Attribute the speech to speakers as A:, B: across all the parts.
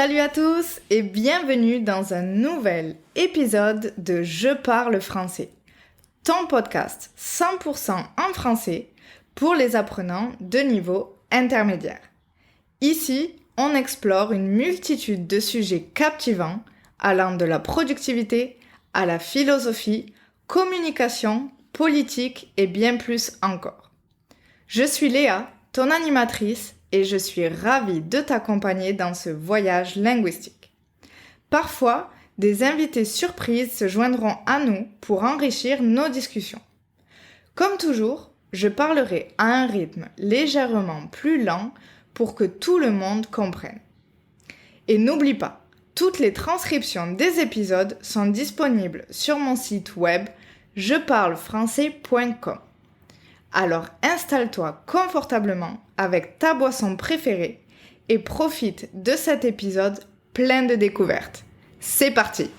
A: Salut à tous et bienvenue dans un nouvel épisode de Je parle français, ton podcast 100% en français pour les apprenants de niveau intermédiaire. Ici, on explore une multitude de sujets captivants allant de la productivité à la philosophie, communication, politique et bien plus encore. Je suis Léa, ton animatrice, et je suis ravie de t'accompagner dans ce voyage linguistique. Parfois, des invités surprises se joindront à nous pour enrichir nos discussions. Comme toujours, je parlerai à un rythme légèrement plus lent pour que tout le monde comprenne. Et n'oublie pas, toutes les transcriptions des épisodes sont disponibles sur mon site web jeparlefrançais.com. Alors installe-toi confortablement avec ta boisson préférée et profite de cet épisode plein de découvertes. C'est parti!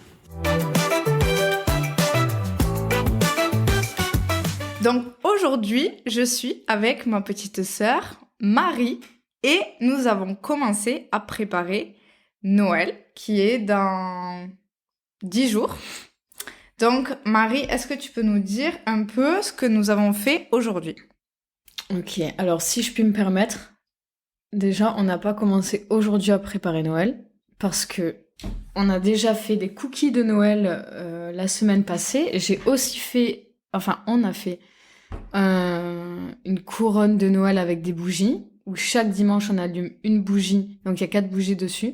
A: Donc aujourd'hui, je suis avec ma petite sœur Marie et nous avons commencé à préparer Noël qui est dans 10 jours. Donc, Marie, est-ce que tu peux nous dire un peu ce que nous avons fait aujourd'hui?
B: Ok, alors si je puis me permettre, déjà, on n'a pas commencé aujourd'hui à préparer Noël parce que on a déjà fait des cookies de Noël la semaine passée. On a fait une couronne de Noël avec des bougies où chaque dimanche on allume une bougie, donc il y a 4 bougies dessus,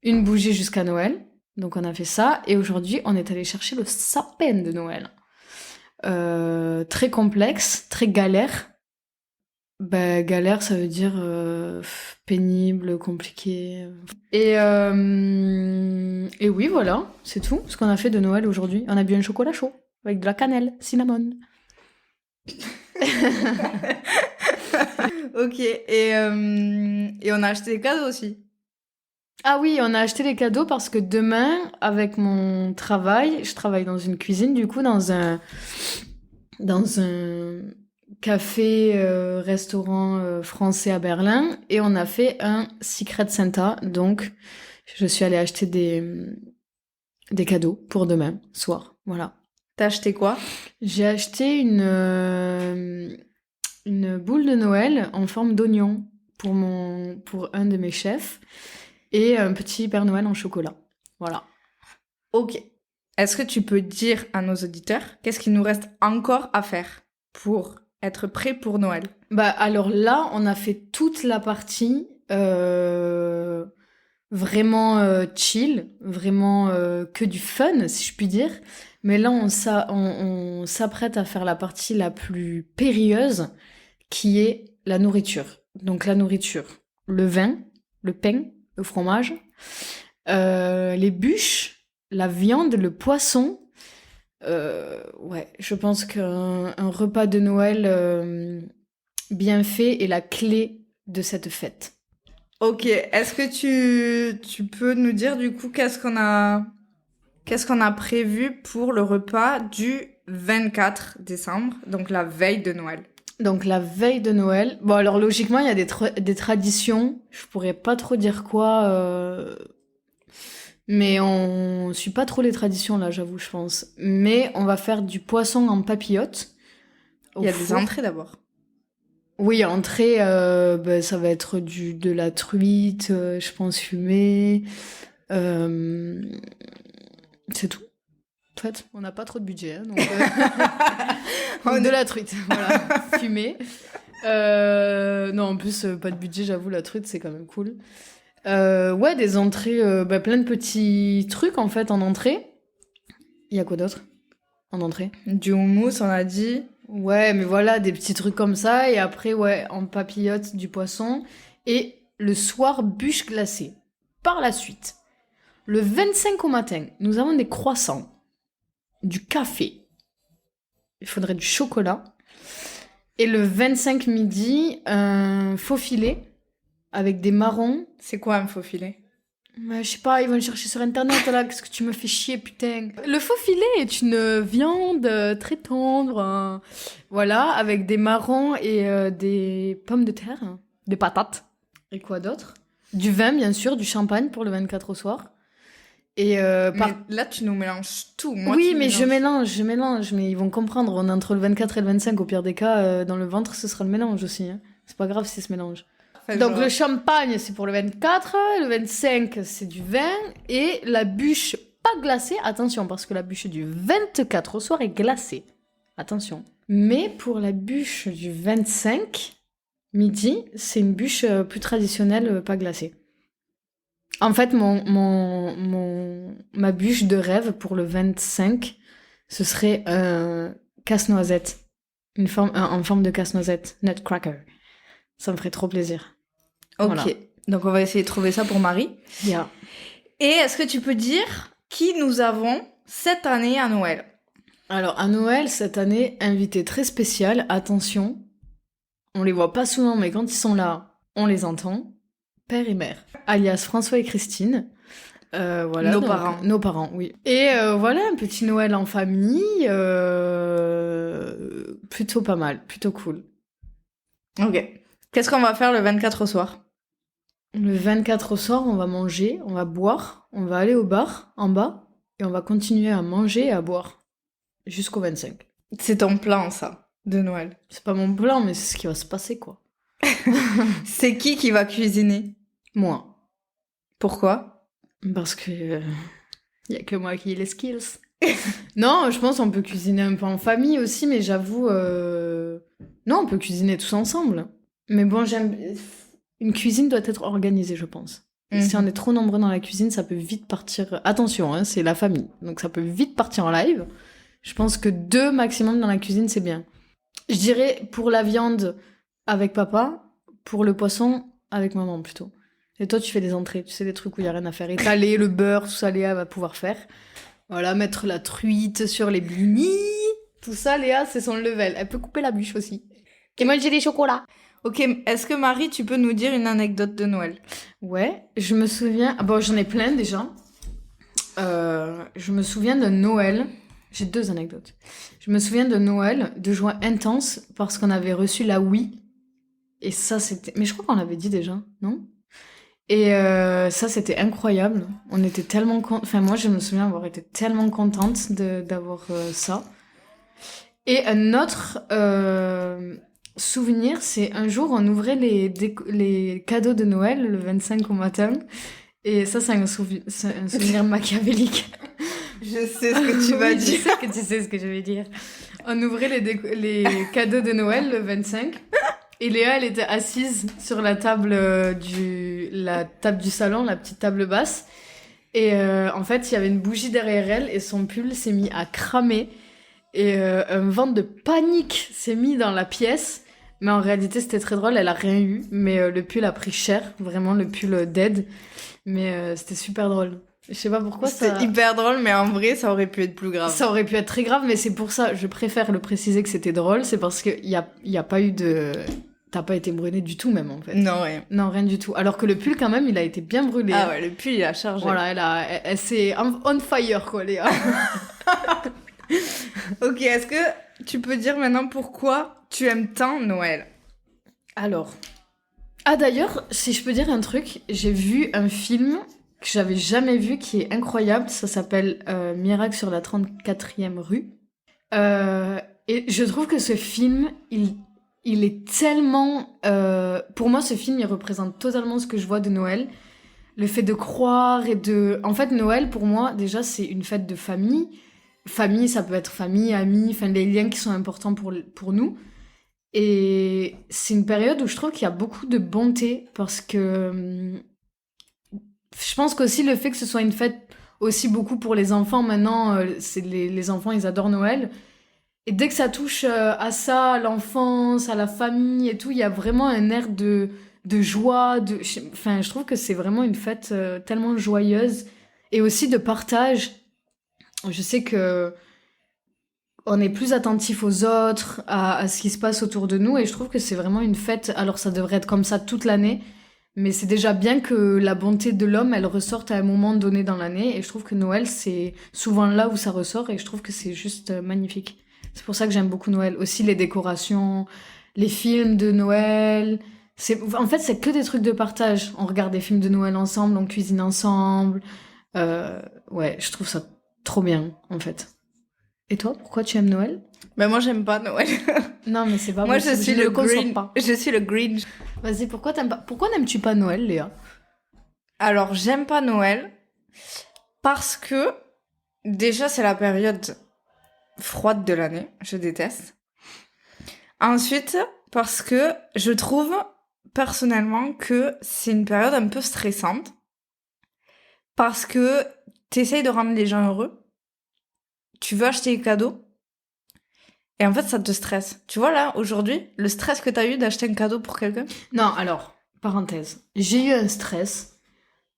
B: une bougie jusqu'à Noël. Donc on a fait ça, et aujourd'hui on est allé chercher le sapin de Noël. Très complexe, très galère. Galère, ça veut dire pénible, compliqué. Et oui, voilà, c'est tout ce qu'on a fait de Noël aujourd'hui. On a bu un chocolat chaud, avec de la cannelle, cinnamon.
A: Ok, et on a acheté des cadeaux aussi.
B: Ah oui, on a acheté les cadeaux parce que demain, avec mon travail, je travaille dans une cuisine, du coup, dans un café, restaurant français à Berlin, et on a fait un Secret Santa, donc je suis allée acheter des cadeaux pour demain soir, voilà.
A: T'as acheté quoi?
B: J'ai acheté une boule de Noël en forme d'oignon pour un de mes chefs, et un petit Père Noël en chocolat. Voilà.
A: Ok. Est-ce que tu peux dire à nos auditeurs qu'est-ce qu'il nous reste encore à faire pour être prêt pour Noël?
B: Alors là, on a fait toute la partie vraiment chill, vraiment que du fun, si je puis dire. Mais là, on s'apprête à faire la partie la plus périlleuse, qui est la nourriture. Donc la nourriture, le vin, le pain, le fromage, les bûches, la viande, le poisson. Je pense qu'un repas de Noël bien fait est la clé de cette fête.
A: Ok, est-ce que tu peux nous dire du coup qu'est-ce qu'on a prévu pour le repas du 24 décembre, donc la veille de Noël?
B: Donc la veille de Noël, bon alors logiquement il y a des traditions, je pourrais pas trop dire quoi, mais on suit pas trop les traditions là, j'avoue, je pense. Mais on va faire du poisson en papillote.
A: Il y a des entrées d'abord.
B: Oui, entrée, ça va être de la truite, je pense fumée. C'est tout. En fait, on n'a pas trop de budget, hein, donc de la truite, voilà, fumée. Non, en plus, pas de budget, j'avoue, la truite, c'est quand même cool. Des entrées, plein de petits trucs, en fait, en entrée. Il y a quoi d'autre en entrée?
A: Du houmous, on a dit.
B: Ouais, mais voilà, des petits trucs comme ça. Et après, en papillote, du poisson. Et le soir, bûche glacée. Par la suite, le 25 au matin, nous avons des croissants, du café. Il faudrait du chocolat. Et le 25 midi, un faux filet avec des marrons.
A: C'est quoi un faux filet?
B: Je sais pas, ils vont le chercher sur internet là, qu'est-ce que tu me fais chier, putain. Le faux filet est une viande très tendre, voilà, avec des marrons et des pommes de terre, des patates. Et quoi d'autre? Du vin, bien sûr, du champagne pour le 24 au soir. Et
A: Mais là, tu nous mélanges tout. Moi,
B: oui,
A: tu
B: mais
A: mélanges.
B: je mélange, mais ils vont comprendre. On est entre le 24 et le 25, au pire des cas, dans le ventre, ce sera le mélange aussi. Hein. C'est pas grave si c'est ce mélange.
A: Enfin,
B: Donc
A: genre-
B: le champagne, c'est pour le 24, le 25, c'est du vin, et la bûche pas glacée, attention, parce que la bûche du 24 au soir est glacée. Attention. Mais pour la bûche du 25, midi, c'est une bûche plus traditionnelle, pas glacée. En fait, ma bûche de rêve pour le 25, ce serait un casse-noisette. En forme de casse-noisette, nutcracker. Ça me ferait trop plaisir.
A: Ok.
B: Voilà.
A: Donc, on va essayer de trouver ça pour Marie.
B: Yeah.
A: Et est-ce que tu peux dire qui nous avons cette année à Noël?
B: Alors, à Noël, cette année, invité très spécial. Attention, on les voit pas souvent, mais quand ils sont là, on les entend. Père et mère, alias François et Christine. Voilà,
A: Nos
B: donc,
A: parents.
B: Nos parents, oui. Et voilà, un petit Noël en famille. Plutôt pas mal, plutôt cool.
A: Ok. Qu'est-ce qu'on va faire le 24 au soir?
B: Le 24 au soir, on va manger, on va boire, on va aller au bar en bas et on va continuer à manger et à boire jusqu'au 25.
A: C'est ton plan, ça, de Noël.
B: C'est pas mon plan, mais c'est ce qui va se passer, quoi.
A: C'est qui va cuisiner?
B: Moi.
A: Pourquoi?
B: Parce que y a que moi qui ai les skills. Non, je pense qu'on peut cuisiner un peu en famille aussi, mais j'avoue, non, on peut cuisiner tous ensemble. Mais bon, une cuisine doit être organisée, je pense. Et si on est trop nombreux dans la cuisine, ça peut vite partir. Attention, hein, c'est la famille, donc ça peut vite partir en live. Je pense que 2 maximum dans la cuisine, c'est bien. Je dirais pour la viande avec papa, pour le poisson avec maman plutôt. Et toi, tu fais des entrées, tu sais, des trucs où il n'y a rien à faire. Étaler, le beurre, tout ça, Léa va pouvoir faire. Voilà, mettre la truite sur les blinis. Tout ça, Léa, c'est son level. Elle peut couper la bûche aussi. Et moi, j'ai des chocolats.
A: Ok, est-ce que Marie, tu peux nous dire une anecdote de Noël?
B: Ouais, je me souviens... Bon, j'en ai plein déjà. Je me souviens de Noël. J'ai 2 anecdotes. Je me souviens de Noël, de joie intense, parce qu'on avait reçu la Wii. Et ça, c'était... Mais je crois qu'on l'avait dit déjà, non? Et ça, c'était incroyable. On était tellement Enfin, moi, je me souviens avoir été tellement contente d'avoir ça. Et un autre souvenir, c'est un jour, on ouvrait les cadeaux de Noël le 25 au matin. Et ça, c'est un souvenir machiavélique.
A: Je sais ce que tu vas
B: Oui,
A: dire.
B: Je sais que tu sais ce que je vais dire. On ouvrait les cadeaux de Noël le 25. Et Léa, elle était assise sur la table du salon, la petite table basse. Et en fait, il y avait une bougie derrière elle et son pull s'est mis à cramer. Et un vent de panique s'est mis dans la pièce. Mais en réalité, c'était très drôle, elle a rien eu. Mais le pull a pris cher, vraiment, le pull dead. Mais c'était super drôle. Je sais pas pourquoi ça...
A: C'était hyper drôle, mais en vrai, ça aurait pu être plus grave.
B: Ça aurait pu être très grave, mais c'est pour ça, je préfère le préciser que c'était drôle. C'est parce qu'il y a pas eu de... T'as pas été brûlé du tout, même, en fait.
A: Non, rien.
B: Non, rien du tout. Alors que le pull, quand même, il a été bien brûlé.
A: Ah ouais, le pull, il a chargé.
B: Voilà, elle s'est on fire, quoi, Léa.
A: Ok, est-ce que tu peux dire maintenant pourquoi tu aimes tant Noël?
B: Alors... Ah, d'ailleurs, si je peux dire un truc, j'ai vu un film que j'avais jamais vu, qui est incroyable. Ça s'appelle Miracle sur la 34e rue. Et je trouve que ce film, il est tellement... pour moi, ce film, il représente totalement ce que je vois de Noël. Le fait de croire et de... En fait, Noël, pour moi, déjà, c'est une fête de famille. Famille, ça peut être famille, amis, enfin, les liens qui sont importants pour nous. Et c'est une période où je trouve qu'il y a beaucoup de bonté, parce que... Je pense qu'aussi le fait que ce soit une fête aussi beaucoup pour les enfants, maintenant, c'est les enfants, ils adorent Noël. Et dès que ça touche à ça, à l'enfance, à la famille et tout, il y a vraiment un air de joie. Enfin, je trouve que c'est vraiment une fête tellement joyeuse. Et aussi de partage. Je sais que on est plus attentif aux autres, à ce qui se passe autour de nous. Et je trouve que c'est vraiment une fête. Alors, ça devrait être comme ça toute l'année. Mais c'est déjà bien que la bonté de l'homme, elle ressorte à un moment donné dans l'année. Et je trouve que Noël, c'est souvent là où ça ressort. Et je trouve que c'est juste magnifique. C'est pour ça que j'aime beaucoup Noël. Aussi les décorations, les films de Noël. En fait, c'est que des trucs de partage. On regarde des films de Noël ensemble, on cuisine ensemble. Ouais, je trouve ça trop bien, en fait. Et toi, pourquoi tu aimes Noël?
A: Ben moi, j'aime pas Noël.
B: Non, mais c'est pas
A: Moi,
B: possible.
A: je suis
B: ne
A: le
B: conçois
A: Green.
B: pas.
A: Je suis le Grinch.
B: Vas-y, pourquoi t'aimes pas... Pourquoi n'aimes-tu pas Noël, Léa?
A: Alors, j'aime pas Noël parce que déjà, c'est la période froide de l'année. Je déteste. Ensuite, parce que je trouve personnellement que c'est une période un peu stressante parce que t'essayes de rendre les gens heureux. Tu veux acheter des cadeaux. Et en fait, ça te stresse. Tu vois, là, aujourd'hui, le stress que t'as eu d'acheter un cadeau pour quelqu'un?
B: Non, alors, parenthèse. J'ai eu un stress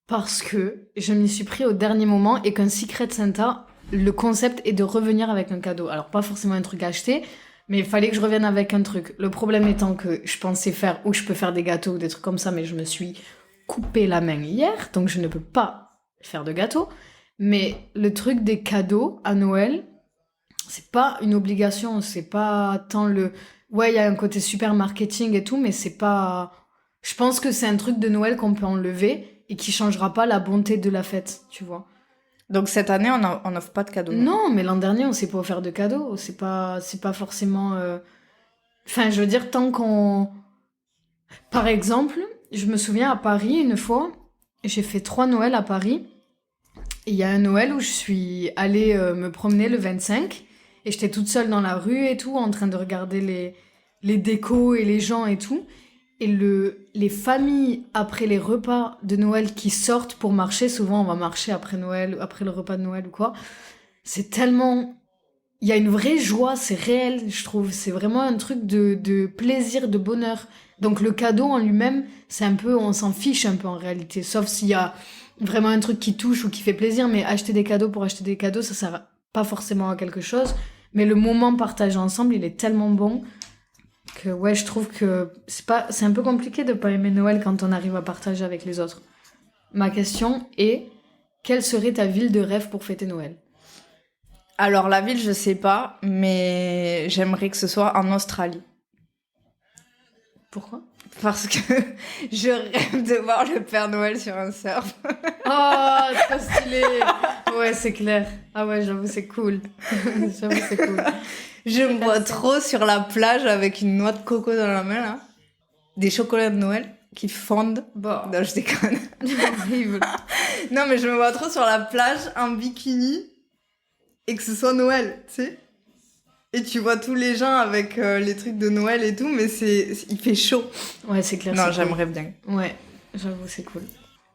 B: parce que je m'y suis pris au dernier moment et qu'un Secret Santa, le concept est de revenir avec un cadeau. Alors, pas forcément un truc acheté, mais il fallait que je revienne avec un truc. Le problème étant que je pensais faire, ou je peux faire des gâteaux ou des trucs comme ça, mais je me suis coupé la main hier, donc je ne peux pas faire de gâteau. Mais le truc des cadeaux à Noël, c'est pas une obligation, c'est pas tant le... Ouais, il y a un côté super marketing et tout, mais c'est pas... Je pense que c'est un truc de Noël qu'on peut enlever et qui changera pas la bonté de la fête, tu vois.
A: Donc cette année, on n'offre pas de cadeaux.
B: Non, mais l'an dernier, on s'est pas offert de cadeaux. C'est pas forcément... Enfin, je veux dire, tant qu'on... Par exemple, je me souviens à Paris, une fois, j'ai fait 3 Noëls à Paris. Et il y a un Noël où je suis allée me promener le 25 et j'étais toute seule dans la rue et tout, en train de regarder les décos et les gens et tout. Et les familles, après les repas de Noël qui sortent pour marcher, souvent on va marcher après Noël, après le repas de Noël ou quoi, c'est tellement... Il y a une vraie joie, c'est réel, je trouve. C'est vraiment un truc de plaisir, de bonheur. Donc le cadeau en lui-même, c'est un peu... On s'en fiche un peu en réalité, sauf s'il y a vraiment un truc qui touche ou qui fait plaisir, mais acheter des cadeaux pour acheter des cadeaux, ça sert pas forcément à quelque chose. Mais le moment partagé ensemble, il est tellement bon que ouais, je trouve que c'est un peu compliqué de pas aimer Noël quand on arrive à partager avec les autres. Ma question est, quelle serait ta ville de rêve pour fêter Noël?
A: Alors la ville, je sais pas, mais j'aimerais que ce soit en Australie.
B: Pourquoi?
A: Parce que je rêve de voir le Père Noël sur un surf.
B: Oh, trop stylé! Ouais, c'est clair. Ah ouais, j'avoue, c'est cool. J'avoue, c'est cool.
A: Je me vois trop sur la plage avec une noix de coco dans la main, là. Des chocolats de Noël qui fondent.
B: Bon.
A: Non, je déconne.
B: Horrible.
A: Non, mais je me vois trop sur la plage en bikini et que ce soit Noël, tu sais. Et tu vois tous les gens avec les trucs de Noël et tout, mais il fait chaud.
B: Ouais, c'est clair.
A: Non, j'aimerais bien.
B: Ouais, j'avoue, c'est cool.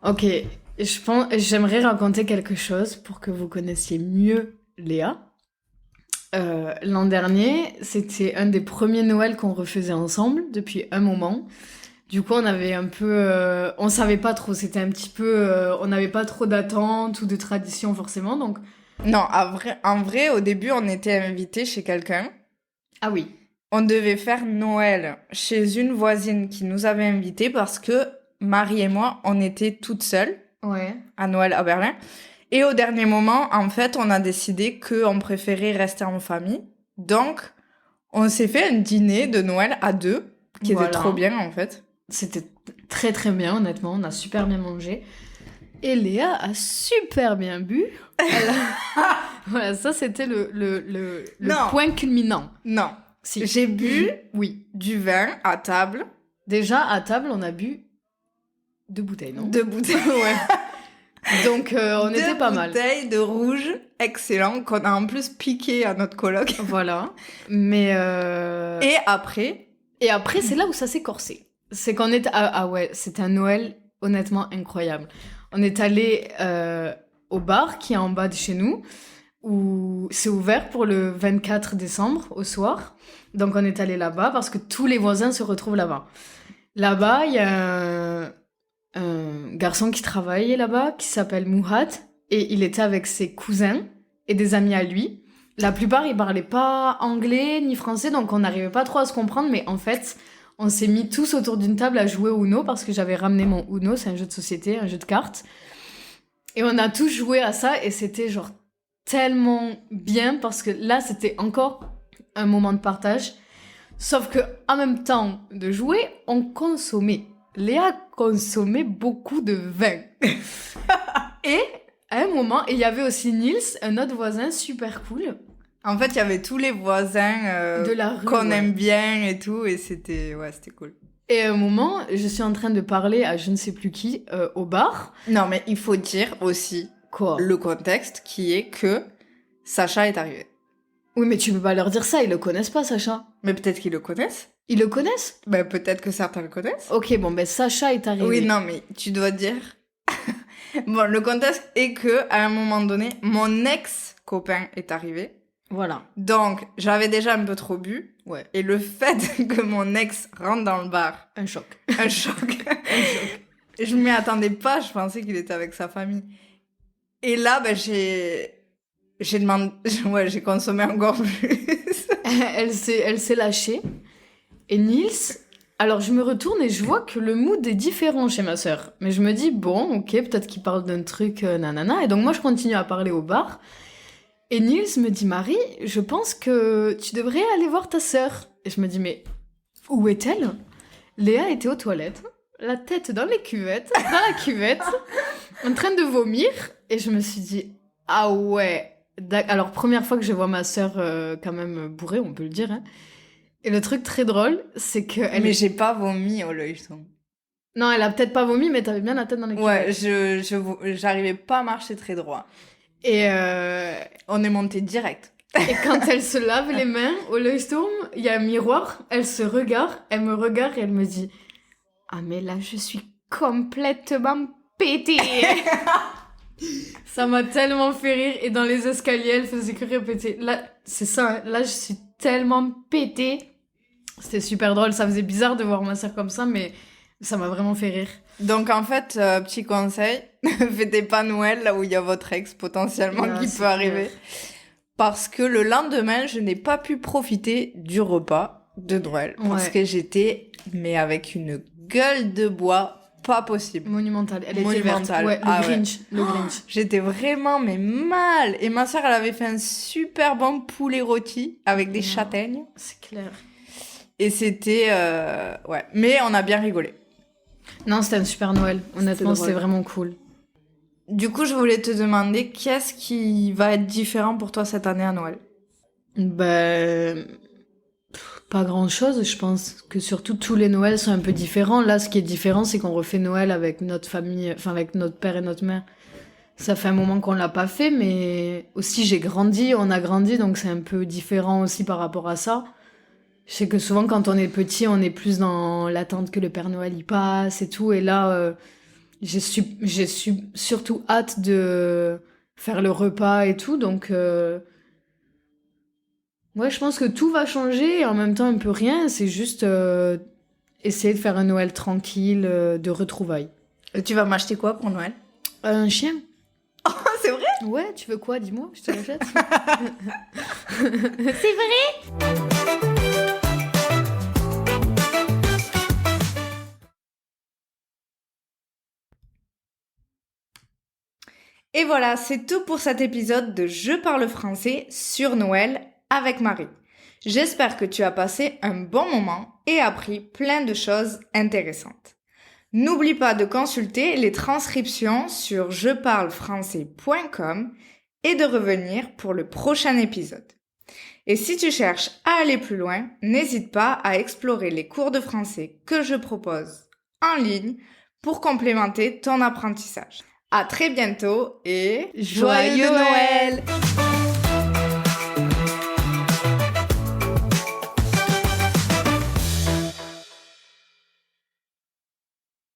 B: Ok, j'aimerais raconter quelque chose pour que vous connaissiez mieux Léa. L'an dernier, c'était un des premiers Noëls qu'on refaisait ensemble depuis un moment. Du coup, on avait un peu... on savait pas trop, c'était un petit peu... on n'avait pas trop d'attentes ou de traditions forcément, donc...
A: Non, en vrai, au début, on était invités chez quelqu'un.
B: Ah oui.
A: On devait faire Noël chez une voisine qui nous avait invités parce que Marie et moi, on était toutes seules à Noël à Berlin. Et au dernier moment, en fait, on a décidé qu'on préférait rester en famille. Donc, on s'est fait un dîner de Noël à 2, qui était trop bien, en fait.
B: C'était très très bien, honnêtement. On a super bien mangé. Et Léa a super bien bu. Voilà, ça c'était le point culminant.
A: Non.
B: Si.
A: J'ai bu
B: oui.
A: du vin à table.
B: Déjà, à table, on a bu 2 bouteilles, non?
A: 2 bouteilles, ouais.
B: Donc, on était pas mal.
A: 2 bouteilles de rouge, excellent, qu'on a en plus piqué à notre coloc.
B: Voilà. Mais...
A: Et après,
B: c'est là où ça s'est corsé. C'est qu'on était... Ah ouais, c'était un Noël honnêtement incroyable. On est allé au bar qui est en bas de chez nous, où c'est ouvert pour le 24 décembre au soir. Donc on est allé là-bas parce que tous les voisins se retrouvent là-bas. Là-bas, il y a un garçon qui travaillait là-bas, qui s'appelle Mouhad, et il était avec ses cousins et des amis à lui. La plupart, ils parlaient pas anglais ni français, donc on n'arrivait pas trop à se comprendre, mais en fait... On s'est mis tous autour d'une table à jouer au Uno parce que j'avais ramené mon Uno, c'est un jeu de société, un jeu de cartes. Et on a tous joué à ça et c'était genre tellement bien parce que là, c'était encore un moment de partage. Sauf que en même temps de jouer, on consommait. Léa consommait beaucoup de vin. Et à un moment, il y avait aussi Nils, un autre voisin super cool.
A: En fait, il y avait tous les voisins
B: de la rue,
A: qu'on aime bien et tout, et c'était cool.
B: Et à un moment, je suis en train de parler à je ne sais plus qui au bar.
A: Non, mais il faut dire aussi le contexte qui est que Sacha est arrivé.
B: Oui, mais tu peux pas leur dire ça, ils le connaissent pas, Sacha.
A: Mais peut-être qu'ils le connaissent.
B: Ils le connaissent ?
A: Ben, peut-être que certains le connaissent.
B: Ok, bon, ben Sacha est arrivé.
A: Oui, non, mais tu dois dire... Bon, le contexte est que à un moment donné, mon ex-copain est arrivé.
B: Voilà.
A: Donc, j'avais déjà un peu trop bu.
B: Ouais.
A: Et le fait que mon ex rentre dans le bar...
B: Un choc.
A: Un choc. Je m'y attendais pas, je pensais qu'il était avec sa famille. Et là, ben, j'ai consommé encore plus.
B: Elle s'est lâchée. Et Nils... Alors, je me retourne et je vois que le mood est différent chez ma sœur. Mais je me dis, bon, ok, peut-être qu'il parle d'un truc nanana. Et donc, moi, je continue à parler au bar. Et Nils me dit, Marie, je pense que tu devrais aller voir ta sœur. Et je me dis, mais où est-elle ? Léa était aux toilettes, la tête dans la cuvette, en train de vomir. Et je me suis dit, ah ouais. Alors, première fois que je vois ma sœur quand même bourrée, on peut le dire, hein. Et le truc très drôle, c'est que...
A: Mais j'ai pas vomi au leuil-son.
B: Non, elle a peut-être pas vomi, mais t'avais bien la tête dans les cuvettes.
A: Ouais, j'arrivais pas à marcher très droit.
B: Et
A: on est monté direct.
B: Et quand elle se lave les mains au leuil-storm, il y a un miroir, elle se regarde, elle me regarde et elle me dit « Ah mais là, je suis complètement pétée !» Ça m'a tellement fait rire. Et dans les escaliers, elle faisait que répéter. Là, c'est ça, hein, là, je suis tellement pétée. C'était super drôle, ça faisait bizarre de voir ma sœur comme ça, mais ça m'a vraiment fait rire.
A: Donc en fait, petit conseil, ne fêtez pas Noël là où il y a votre ex potentiellement qui peut arriver. Parce que le lendemain, je n'ai pas pu profiter du repas de Noël. Parce que j'étais, mais avec une gueule de bois pas possible.
B: Monumentale. Elle était verte. Ouais, le Grinch.
A: J'étais vraiment, mais mal. Et ma sœur, elle avait fait un super bon poulet rôti avec des châtaignes.
B: C'est clair.
A: Et c'était... ouais. Mais on a bien rigolé.
B: Non, c'était un super Noël. Honnêtement, c'était vraiment cool.
A: Du coup, je voulais te demander qu'est-ce qui va être différent pour toi cette année à Noël ?
B: Pas grand-chose, je pense que surtout tous les Noëls sont un peu différents. Là, ce qui est différent, c'est qu'on refait Noël avec notre famille, enfin avec notre père et notre mère. Ça fait un moment qu'on l'a pas fait, mais aussi on a grandi, donc c'est un peu différent aussi par rapport à ça. Je sais que souvent, quand on est petit, on est plus dans l'attente que le Père Noël y passe et tout. Et là, j'ai surtout hâte de faire le repas et tout. Donc, ouais, je pense que tout va changer et en même temps un peu rien. C'est juste essayer de faire un Noël tranquille, de retrouvailles.
A: Et tu vas m'acheter quoi pour Noël ?
B: Un chien.
A: Oh, c'est vrai ?
B: Ouais, tu veux quoi ? Dis-moi, je te l'achète. C'est vrai ?
A: Et voilà, c'est tout pour cet épisode de Je parle français sur Noël avec Marie. J'espère que tu as passé un bon moment et appris plein de choses intéressantes. N'oublie pas de consulter les transcriptions sur jeparlefrançais.com et de revenir pour le prochain épisode. Et si tu cherches à aller plus loin, n'hésite pas à explorer les cours de français que je propose en ligne pour complémenter ton apprentissage. À très bientôt et
B: joyeux Noël!